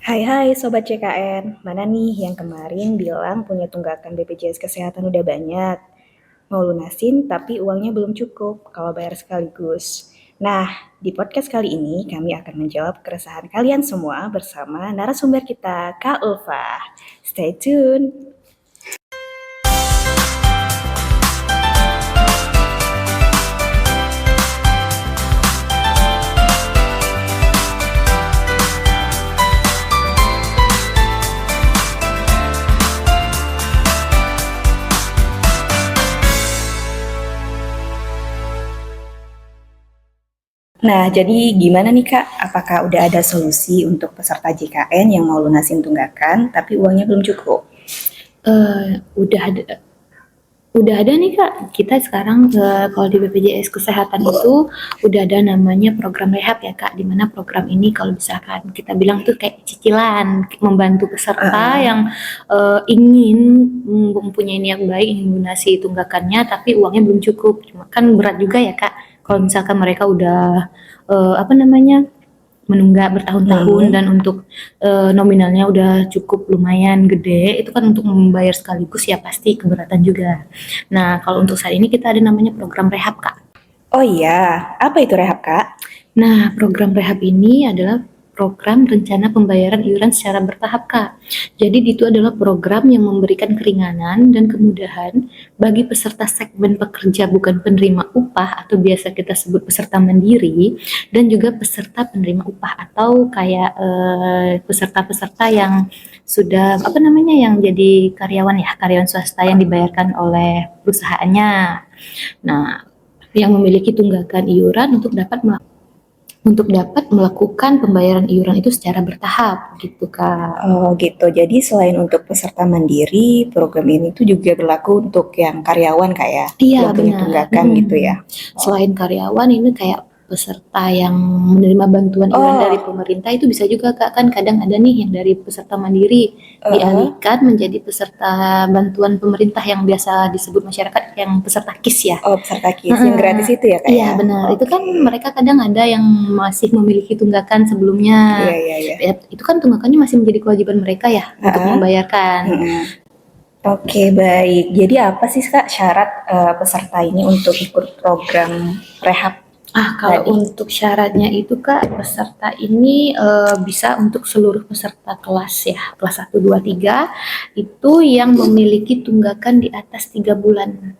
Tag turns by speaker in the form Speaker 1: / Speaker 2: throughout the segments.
Speaker 1: Hai hai Sobat CKN, mana nih yang kemarin bilang punya tunggakan BPJS Kesehatan udah banyak? Mau lunasin tapi uangnya belum cukup kalau bayar sekaligus. Nah, di podcast kali ini kami akan menjawab keresahan kalian semua bersama narasumber kita, Kak Ulfa. Stay tune! Nah, jadi gimana nih Kak? Apakah udah ada solusi untuk peserta JKN yang mau lunasin tunggakan tapi uangnya belum cukup?
Speaker 2: Udah ada nih Kak. Kita sekarang kalau di BPJS Kesehatan itu udah ada namanya program rehab ya Kak. Dimana program ini kalau misalkan kita bilang tuh kayak cicilan, membantu peserta yang ingin mempunyai niat baik, ingin lunasi tunggakannya, tapi uangnya belum cukup. Cuma kan berat juga ya Kak. Kalau misalkan mereka udah menunggak bertahun-tahun dan untuk nominalnya udah cukup lumayan gede, itu kan untuk membayar sekaligus ya pasti keberatan juga. Nah, kalau untuk saat ini kita ada namanya program rehab, Kak.
Speaker 1: Oh iya, apa itu rehab Kak?
Speaker 2: Nah, program rehab ini adalah program rencana pembayaran iuran secara bertahap, Kak. Jadi itu adalah program yang memberikan keringanan dan kemudahan bagi peserta segmen pekerja bukan penerima upah atau biasa kita sebut peserta mandiri, dan juga peserta penerima upah atau kayak peserta-peserta yang sudah yang jadi karyawan swasta yang dibayarkan oleh perusahaannya. Nah, yang memiliki tunggakan iuran untuk dapat melakukan pembayaran iuran itu secara bertahap gitu Kak.
Speaker 1: Oh gitu, jadi selain untuk peserta mandiri, program ini tuh juga berlaku untuk yang karyawan Kak ya?
Speaker 2: Iya
Speaker 1: yang punya
Speaker 2: benar.
Speaker 1: tunggakan gitu ya?
Speaker 2: Selain karyawan ini kayak peserta yang menerima bantuan iuran dari pemerintah itu bisa juga Kak, kan kadang ada nih yang dari peserta mandiri dialihkan menjadi peserta bantuan pemerintah yang biasa disebut masyarakat yang peserta KIS ya.
Speaker 1: Oh peserta KIS, yang gratis itu ya Kak
Speaker 2: Iya
Speaker 1: ya?
Speaker 2: benar, itu kan mereka kadang ada yang masih memiliki tunggakan sebelumnya.
Speaker 1: Iya.
Speaker 2: Itu kan tunggakannya masih menjadi kewajiban mereka ya untuk membayarkan.
Speaker 1: Oke baik, jadi apa sih Kak syarat peserta ini untuk ikut program rehab?
Speaker 2: Kalau untuk syaratnya itu Kak, peserta ini bisa untuk seluruh peserta kelas ya, kelas 1, 2, 3 itu yang memiliki tunggakan di atas 3 bulan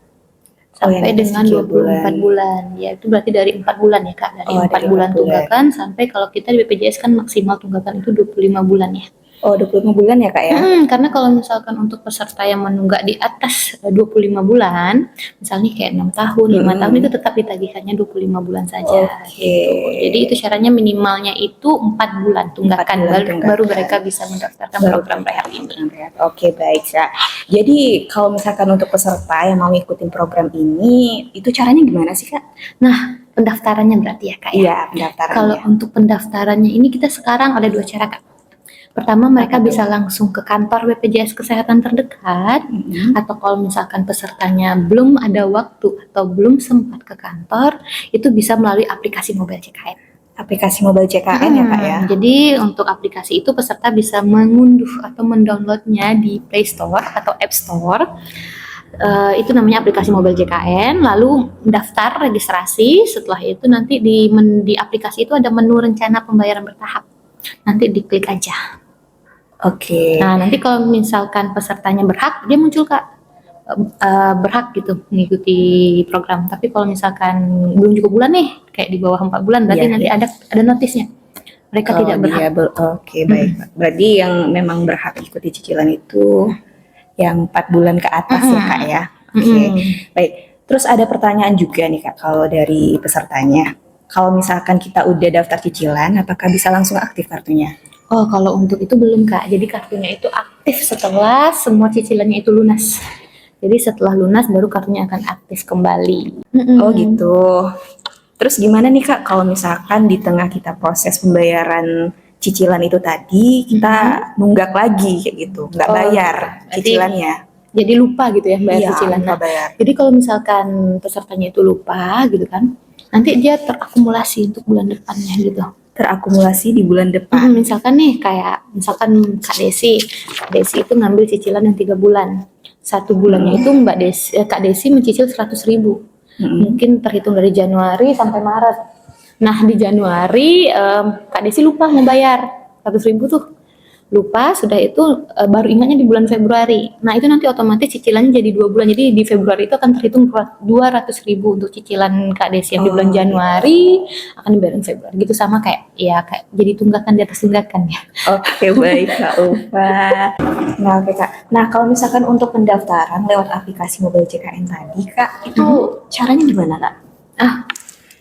Speaker 2: sampai dengan 24 bulan. Ya itu berarti dari 4 bulan ya Kak, dari 4 bulan tunggakan sampai kalau kita di BPJS kan maksimal tunggakan itu 25 bulan ya.
Speaker 1: Oh 25 bulan ya Kak ya?
Speaker 2: Karena kalau misalkan untuk peserta yang menunggak di atas 25 bulan, misalnya kayak 6 tahun, 5 tahun itu tetap ditagihkannya 25 bulan saja gitu. Jadi itu syaratnya minimalnya itu 4 bulan tunggakan, baru mereka bisa mendaftarkan program rehab ini.
Speaker 1: Oke baik Kak. Jadi kalau misalkan untuk peserta yang mau ngikutin program ini, itu caranya gimana sih Kak?
Speaker 2: Nah, pendaftarannya berarti ya Kak ya?
Speaker 1: Iya, pendaftarannya.
Speaker 2: Kalau untuk pendaftarannya ini kita sekarang ada 2 cara Kak. Pertama mereka bisa langsung ke kantor BPJS Kesehatan terdekat, atau kalau misalkan pesertanya belum ada waktu atau belum sempat ke kantor, itu bisa melalui aplikasi mobile JKN.
Speaker 1: Aplikasi mobile JKN ya Kak ya?
Speaker 2: Jadi untuk aplikasi itu peserta bisa mengunduh atau mendownloadnya di Play Store atau App Store. Itu namanya aplikasi mobile JKN, lalu daftar registrasi. Setelah itu nanti di aplikasi itu ada menu rencana pembayaran bertahap, nanti diklik aja.
Speaker 1: Oke.
Speaker 2: Nah nanti kalau misalkan pesertanya berhak, dia muncul Kak, berhak gitu mengikuti program. Tapi kalau misalkan belum cukup bulan nih, kayak di bawah 4 bulan, berarti nanti ada notisnya mereka tidak berhak.
Speaker 1: Oke baik. Berarti yang memang berhak ikuti cicilan itu yang 4 bulan ke atas ya Kak ya? Oke. Baik. Terus ada pertanyaan juga nih Kak, kalau dari pesertanya. Kalau misalkan kita udah daftar cicilan, apakah bisa langsung aktif kartunya?
Speaker 2: Oh, kalau untuk itu belum Kak. Jadi kartunya itu aktif setelah semua cicilannya itu lunas. Jadi setelah lunas baru kartunya akan aktif kembali.
Speaker 1: Oh gitu. Terus gimana nih Kak kalau misalkan di tengah kita proses pembayaran cicilan itu tadi, kita nunggak lagi kayak gitu, nggak bayar cicilannya?
Speaker 2: Jadi lupa gitu ya bayar cicilan.
Speaker 1: Bayar.
Speaker 2: Jadi kalau misalkan pesertanya itu lupa gitu kan, nanti dia terakumulasi untuk bulan depannya gitu.
Speaker 1: terakumulasi di bulan depan.
Speaker 2: Misalkan nih misalkan Kak Desi itu ngambil cicilan yang 3 bulan. 1 bulannya itu Kak Desi mencicil 100.000. Mungkin terhitung dari Januari sampai Maret. Nah, di Januari Kak Desi lupa membayar 100.000 tuh. Lupa, sudah itu baru ingatnya di bulan Februari. Nah, itu nanti otomatis cicilannya jadi 2 bulan. Jadi di Februari itu akan terhitung 200.000 untuk cicilan Kak Desi yang di bulan Januari akan dibayarin Februari. Gitu sama kayak jadi tunggakan di atas tunggakan ya.
Speaker 1: Oke, baik Kak Ulfa. Nah, oke Kak. Nah, kalau misalkan untuk pendaftaran lewat aplikasi Mobile JKN tadi, Kak, itu caranya gimana, Kak?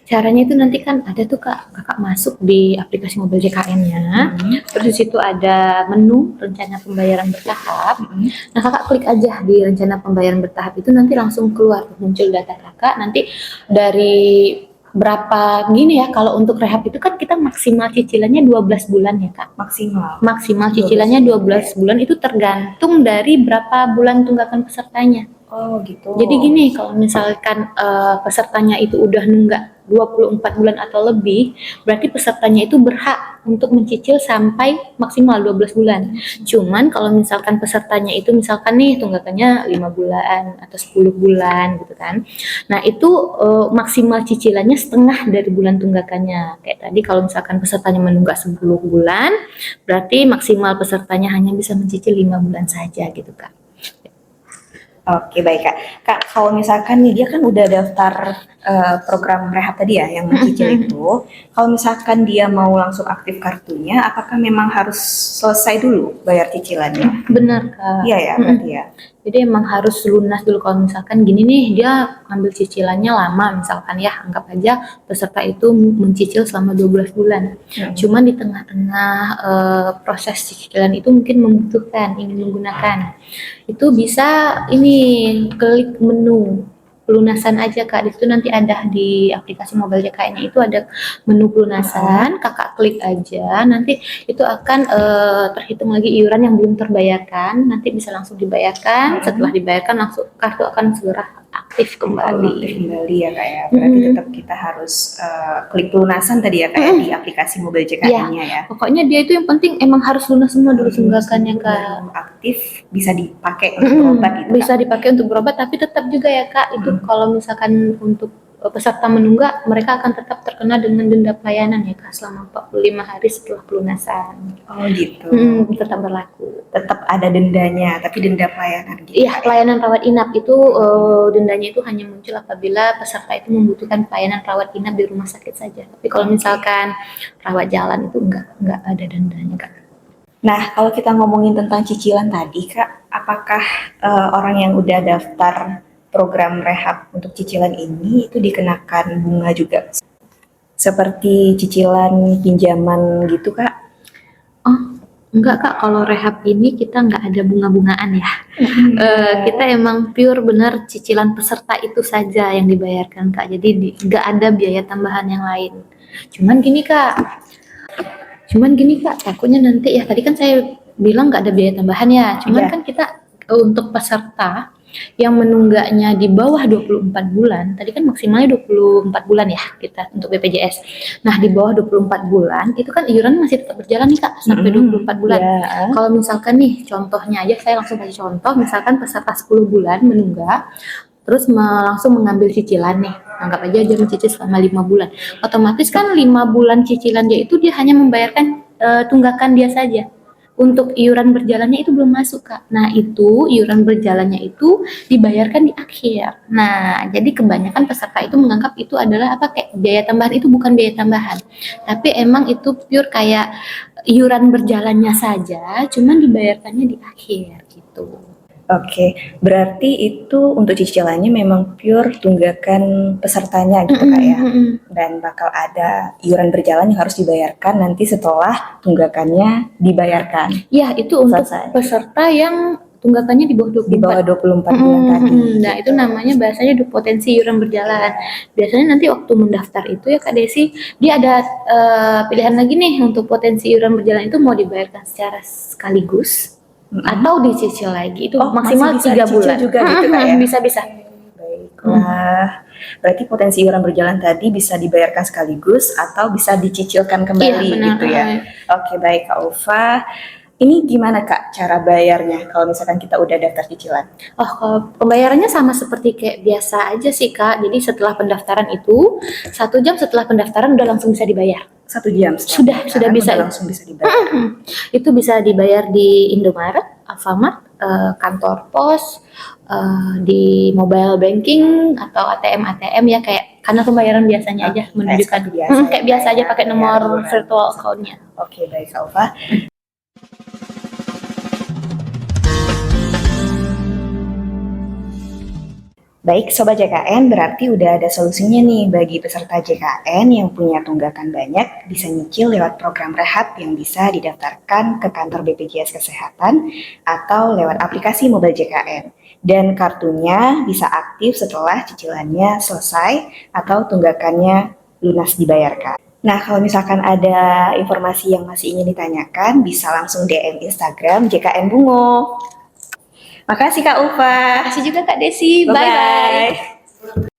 Speaker 2: Caranya itu nanti kan ada tuh kakak masuk di aplikasi Mobile JKN-nya, terus di situ ada menu rencana pembayaran bertahap. Nah, kakak klik aja di rencana pembayaran bertahap itu nanti langsung keluar muncul data kakak. Nanti dari berapa gini ya, kalau untuk rehab itu kan kita maksimal cicilannya 12 bulan ya Kak. Maksimal cicilannya 12 bulan itu tergantung dari berapa bulan tunggakan pesertanya.
Speaker 1: Oh gitu.
Speaker 2: Jadi gini, kalau misalkan pesertanya itu udah nunggak 24 bulan atau lebih, berarti pesertanya itu berhak untuk mencicil sampai maksimal 12 bulan. Cuman kalau misalkan pesertanya itu misalkan nih tunggakannya 5 bulan atau 10 bulan gitu kan. Nah, itu maksimal cicilannya setengah dari bulan tunggakannya. Kayak tadi kalau misalkan pesertanya menunggak 10 bulan, berarti maksimal pesertanya hanya bisa mencicil 5 bulan saja gitu Kak.
Speaker 1: Oke, baik Kak. Kak, kalau misalkan nih dia kan udah daftar program rehab tadi ya yang mencicil itu, kalau misalkan dia mau langsung aktif kartunya, apakah memang harus selesai dulu bayar cicilannya?
Speaker 2: Benar Kak.
Speaker 1: Iya ya, berarti ya.
Speaker 2: Jadi emang harus lunas dulu. Kalau misalkan gini nih, dia ambil cicilannya lama, misalkan ya anggap aja peserta itu mencicil selama 12 bulan. Cuman di tengah-tengah proses cicilan itu mungkin ingin menggunakan. Itu bisa klik menu pelunasan aja Kak. Di situ nanti ada di aplikasi Mobile JKN-nya itu ada menu pelunasan, kakak klik aja, nanti itu akan terhitung lagi iuran yang belum terbayarkan, nanti bisa langsung dibayarkan. Setelah dibayarkan langsung kartu akan segera aktif kembali.
Speaker 1: Aktif kembali ya Kak ya. Berarti tetap kita harus klik pelunasan tadi ya Kak ya, di aplikasi Mobile JKN-nya ya.
Speaker 2: Pokoknya dia itu yang penting emang harus lunas semua dulu tunggakannya Kak.
Speaker 1: Aktif bisa dipakai untuk berobat gitu.
Speaker 2: Bisa dipakai untuk berobat, tapi tetap juga ya Kak, itu kalau misalkan untuk peserta menunggak, mereka akan tetap terkena dengan denda pelayanan ya Kak selama 45 hari setelah pelunasan.
Speaker 1: Oh gitu.
Speaker 2: Tetap berlaku.
Speaker 1: Tetap ada dendanya, tapi denda pelayanan gitu.
Speaker 2: Iya, pelayanan rawat inap itu dendanya itu hanya muncul apabila peserta itu membutuhkan pelayanan rawat inap di rumah sakit saja. Tapi kalau misalkan rawat jalan itu enggak ada dendanya Kak.
Speaker 1: Nah, kalau kita ngomongin tentang cicilan tadi Kak, apakah orang yang udah daftar program rehab untuk cicilan ini itu dikenakan bunga juga? Seperti cicilan pinjaman gitu Kak?
Speaker 2: Oh, enggak Kak, kalau rehab ini kita nggak ada bunga-bungaan ya. Kita emang pure bener cicilan peserta itu saja yang dibayarkan Kak. Jadi nggak ada biaya tambahan yang lain. Cuman gini Kak, takutnya nanti ya tadi kan saya bilang nggak ada biaya tambahan ya. Cuman kan kita untuk peserta yang menunggaknya di bawah 24 bulan, tadi kan maksimalnya 24 bulan ya kita untuk BPJS. Nah, di bawah 24 bulan itu kan iuran masih tetap berjalan nih Kak sampai 24 bulan. Kalau misalkan nih contohnya aja, saya langsung kasih contoh, misalkan peserta 10 bulan menunggak terus langsung mengambil cicilan nih, anggap aja dia mencicil selama 5 bulan, otomatis kan 5 bulan cicilan dia itu dia hanya membayarkan tunggakan dia saja. Untuk iuran berjalannya itu belum masuk Kak. Nah, itu iuran berjalannya itu dibayarkan di akhir. Nah, jadi kebanyakan peserta itu menganggap itu adalah kayak biaya tambahan. Itu bukan biaya tambahan, tapi emang itu pure kayak iuran berjalannya saja, cuman dibayarkannya di akhir gitu.
Speaker 1: Oke, berarti itu untuk cicilannya memang pure tunggakan pesertanya gitu Kak ya. Dan bakal ada iuran berjalan yang harus dibayarkan nanti setelah tunggakannya dibayarkan.
Speaker 2: Ya, itu untuk peserta yang tunggakannya di bawah
Speaker 1: 24 bulan tadi.
Speaker 2: Nah, itu namanya bahasanya potensi iuran berjalan. Biasanya nanti waktu mendaftar itu ya Kak Desi, dia ada pilihan lagi nih untuk potensi iuran berjalan itu mau dibayarkan secara sekaligus atau dicicil lagi, itu maksimal 3 bulan
Speaker 1: juga gitu Kak ya?
Speaker 2: Bisa.
Speaker 1: Baiklah. Berarti potensi iuran berjalan tadi bisa dibayarkan sekaligus atau bisa dicicilkan
Speaker 2: Iya,
Speaker 1: kembali
Speaker 2: benar.
Speaker 1: gitu ya. Oke, baik Kak Ulfa. Ini gimana Kak cara bayarnya kalau misalkan kita udah daftar cicilan?
Speaker 2: Oh, kalau pembayarannya sama seperti kayak biasa aja sih, Kak. Jadi setelah pendaftaran itu, 1 jam setelah pendaftaran udah langsung bisa dibayar.
Speaker 1: 1 jam
Speaker 2: Sudah
Speaker 1: pendaftaran
Speaker 2: bisa.
Speaker 1: udah langsung bisa dibayar.
Speaker 2: Itu bisa dibayar di Indomaret, Alfamart, kantor pos, di mobile banking atau ATM ya kayak karena pembayaran biasanya aja
Speaker 1: Oke,
Speaker 2: menunjukkan
Speaker 1: kayak seperti biasa ya,
Speaker 2: kayak biasa aja
Speaker 1: kayak
Speaker 2: pakai
Speaker 1: bayar
Speaker 2: nomor
Speaker 1: iuran.
Speaker 2: virtual account-nya.
Speaker 1: Oke, baik Kak Ulfa. Baik, Sobat JKN, berarti udah ada solusinya nih bagi peserta JKN yang punya tunggakan banyak, bisa nyicil lewat program Rehab yang bisa didaftarkan ke kantor BPJS Kesehatan atau lewat aplikasi mobile JKN. Dan kartunya bisa aktif setelah cicilannya selesai atau tunggakannya lunas dibayarkan. Nah, kalau misalkan ada informasi yang masih ingin ditanyakan, bisa langsung DM Instagram JKN Bungo. Makasih Kak Ulfa.
Speaker 2: Makasih juga Kak Desi. Bye bye.
Speaker 1: Bye-bye.